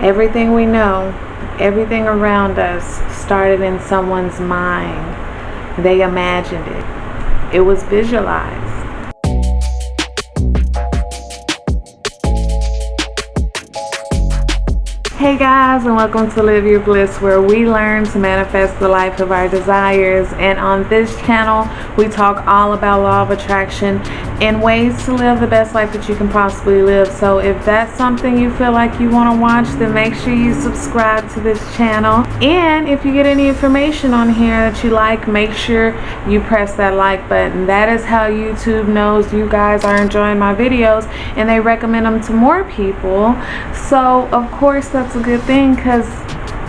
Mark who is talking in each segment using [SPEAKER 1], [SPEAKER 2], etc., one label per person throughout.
[SPEAKER 1] Everything we know, everything around us started in someone's mind. They imagined it. It was visualized. Hey guys, and welcome to Live Your Bliss, where we learn to manifest the life of our desires. And on this channel, we talk all about law of attraction and ways to live the best life that you can possibly live. So if that's something you feel like you want to watch, then make sure you subscribe to this channel. And if you get any information on here that you like, make sure you press that like button. That is how YouTube knows you guys are enjoying my videos and they recommend them to more people. So of course that's a good thing, because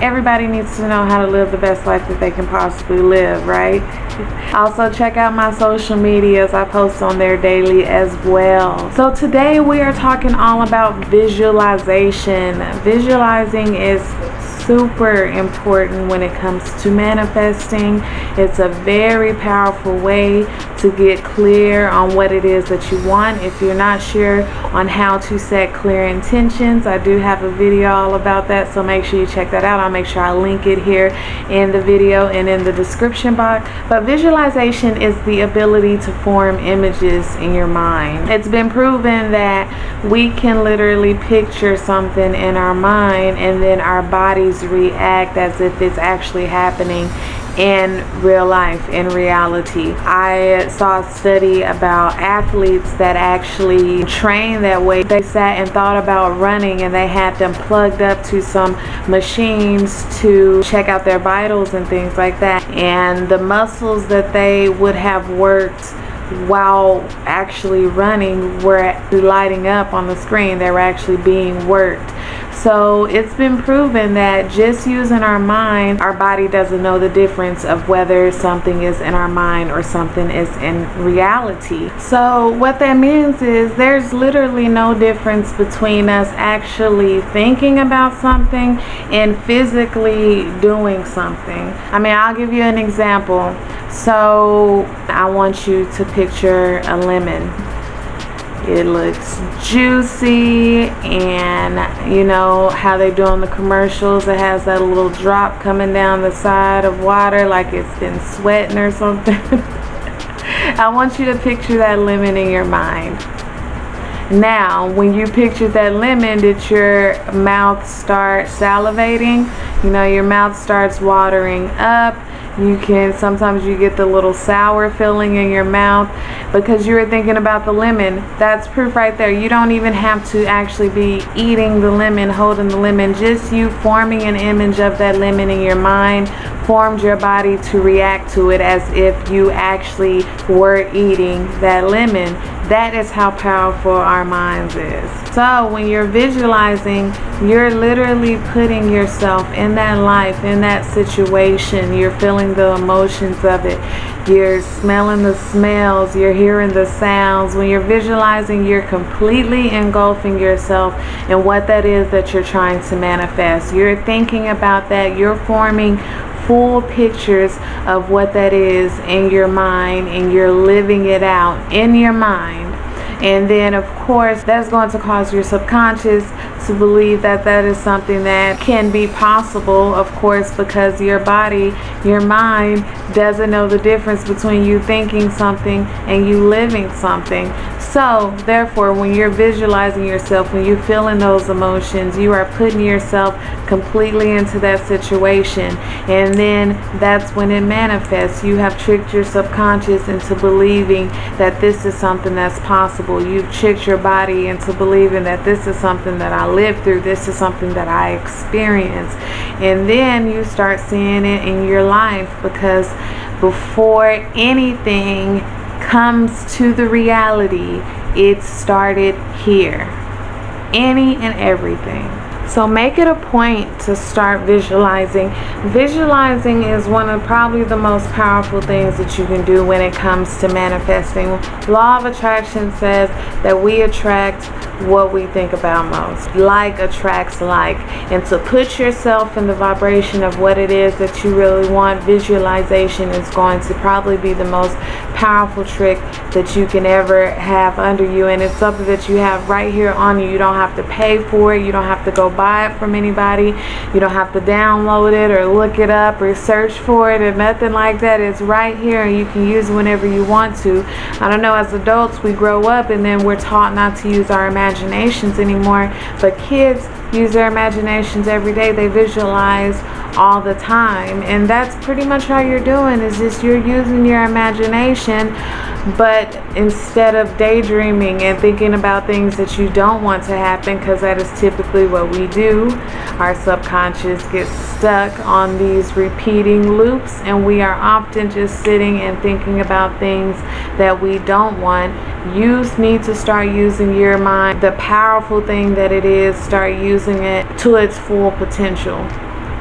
[SPEAKER 1] everybody needs to know how to live the best life that they can possibly live, right? Also check out my social medias. I post on there daily as well. So today we are talking all about visualization. Visualizing is super important when it comes to manifesting. It's a very powerful way to get clear on what it is that you want. If you're not sure on how to set clear intentions, I do have a video all about that, so make sure you check that out. I'll make sure I link it here in the video and in the description box. But visualization is the ability to form images in your mind. It's been proven that we can literally picture something in our mind and then our bodies react as if it's actually happening in real life, in reality. I saw a study about athletes that actually train that way. They sat and thought about running and they had them plugged up to some machines to check out their vitals and things like that. And the muscles that they would have worked while actually running were lighting up on the screen. They were actually being worked. So it's been proven that just using our mind, our body doesn't know the difference of whether something is in our mind or something is in reality. So what that means is there's literally no difference between us actually thinking about something and physically doing something. I mean, I'll give you an example. So I want you to picture a lemon. It looks juicy, and you know how they do on the commercials, it has that little drop coming down the side of water like it's been sweating or something. I want you to picture that lemon in your mind. Now, when you picture that lemon, did your mouth start salivating? You know, your mouth starts watering up. Sometimes you get the little sour feeling in your mouth because you were thinking about the lemon. That's proof right there. You don't even have to actually be eating the lemon, holding the lemon. Just you forming an image of that lemon in your mind formed your body to react to it as if you actually were eating that lemon. That is how powerful our minds is. So when you're visualizing, you're literally putting yourself in that life, in that situation. You're feeling the emotions of it. You're smelling the smells. You're hearing the sounds. When you're visualizing, you're completely engulfing yourself in what that is that you're trying to manifest. You're thinking about that. You're forming full pictures of what that is in your mind, and you're living it out in your mind. And then of course that's going to cause your subconscious to believe that that is something that can be possible, of course, because your body, your mind doesn't know the difference between you thinking something and you living something. So therefore, when you're visualizing yourself, when you're feeling those emotions, you are putting yourself completely into that situation, and then that's when it manifests. You have tricked your subconscious into believing that this is something that's possible. You've tricked your body into believing that this is something that I live through, this is something that I experience. And then you start seeing it in your life, because before anything comes to the reality, it started here. Any and everything. So make it a point to start visualizing. Visualizing is one of probably the most powerful things that you can do when it comes to manifesting. Law of attraction says that we attract what we think about most. Like attracts like. And to put yourself in the vibration of what it is that you really want, visualization is going to probably be the most powerful trick that you can ever have under you, and it's something that you have right here on you. You don't have to pay for it. You don't have to go buy it from anybody. You don't have to download it or look it up or search for it or nothing like that. It's right here, and you can use it whenever you want to. I don't know, as adults we grow up and then we're taught not to use our imaginations anymore, but kids use their imaginations every day. They visualize all the time, and that's pretty much all you're doing, is just you're using your imagination. But instead of daydreaming and thinking about things that you don't want to happen, because that is typically what we do, our subconscious gets stuck on these repeating loops, and we are often just sitting and thinking about things that we don't want. You need to start using your mind, the powerful thing that it is. Start using it to its full potential,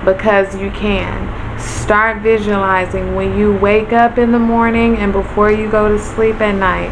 [SPEAKER 1] because you can. Start visualizing when you wake up in the morning and before you go to sleep at night.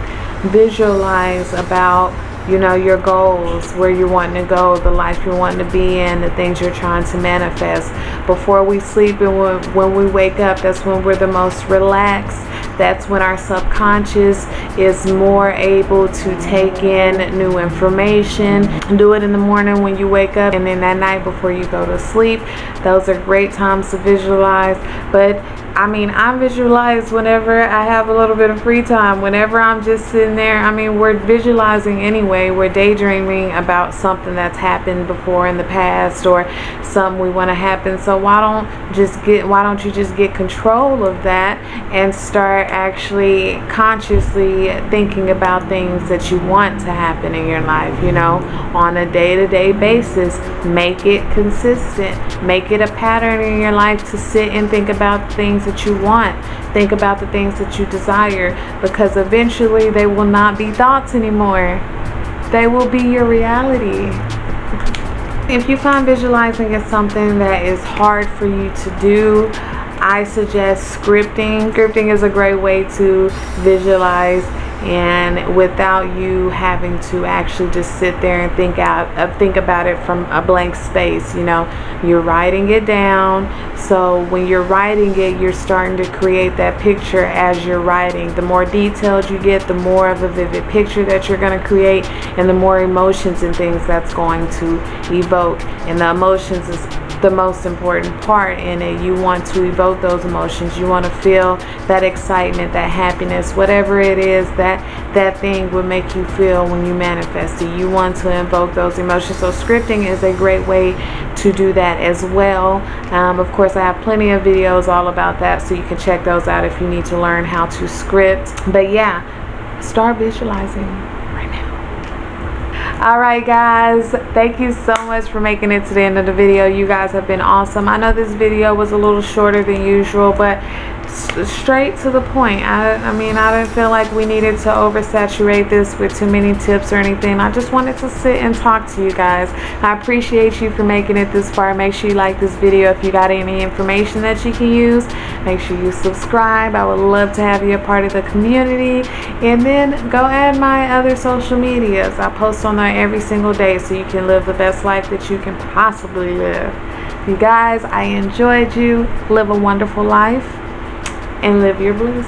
[SPEAKER 1] Visualize about, you know, your goals, where you're wanting to go, the life you're wanting to be in, the things you're trying to manifest. Before we sleep and when we wake up, that's when we're the most relaxed. That's when our subconscious is more able to take in new information. Do it in the morning when you wake up, and then at night before you go to sleep. Those are great times to visualize. But I mean, I visualize whenever I have a little bit of free time, whenever I'm just sitting there. I mean, we're visualizing anyway. We're daydreaming about something that's happened before in the past, or something we want to happen. So why don't you just get control of that and start actually consciously thinking about things that you want to happen in your life, you know, on a day-to-day basis. Make it consistent. Make it a pattern in your life to sit and think about things that you want. Think about the things that you desire, because eventually they will not be thoughts anymore. They will be your reality. If you find visualizing is something that is hard for you to do, I suggest scripting. Scripting is a great way to visualize, and without you having to actually just sit there and think about it from a blank space. You know, you're writing it down. So when you're writing it, you're starting to create that picture as you're writing. The more detailed you get, the more of a vivid picture that you're going to create, and the more emotions and things that's going to evoke. And the emotions is the most important part in it. You want to evoke those emotions. You want to feel that excitement, that happiness, whatever it is that thing will make you feel when you manifest it. You want to invoke those emotions. So scripting is a great way to do that as well. Of course, I have plenty of videos all about that, so you can check those out if you need to learn how to script. But yeah, start visualizing right now. Alright guys, thank you so much for making it to the end of the video. You guys have been awesome. I know this video was a little shorter than usual, but straight to the point. I mean, I didn't feel like we needed to oversaturate this with too many tips or anything. I just wanted to sit and talk to you guys. I appreciate you for making it this far. Make sure you like this video. If you got any information that you can use, make sure you subscribe. I would love to have you a part of the community. And then go add my other social medias. I post on there every single day, so you can live the best life that you can possibly live. You guys, I enjoyed you. Live a wonderful life and live your bliss.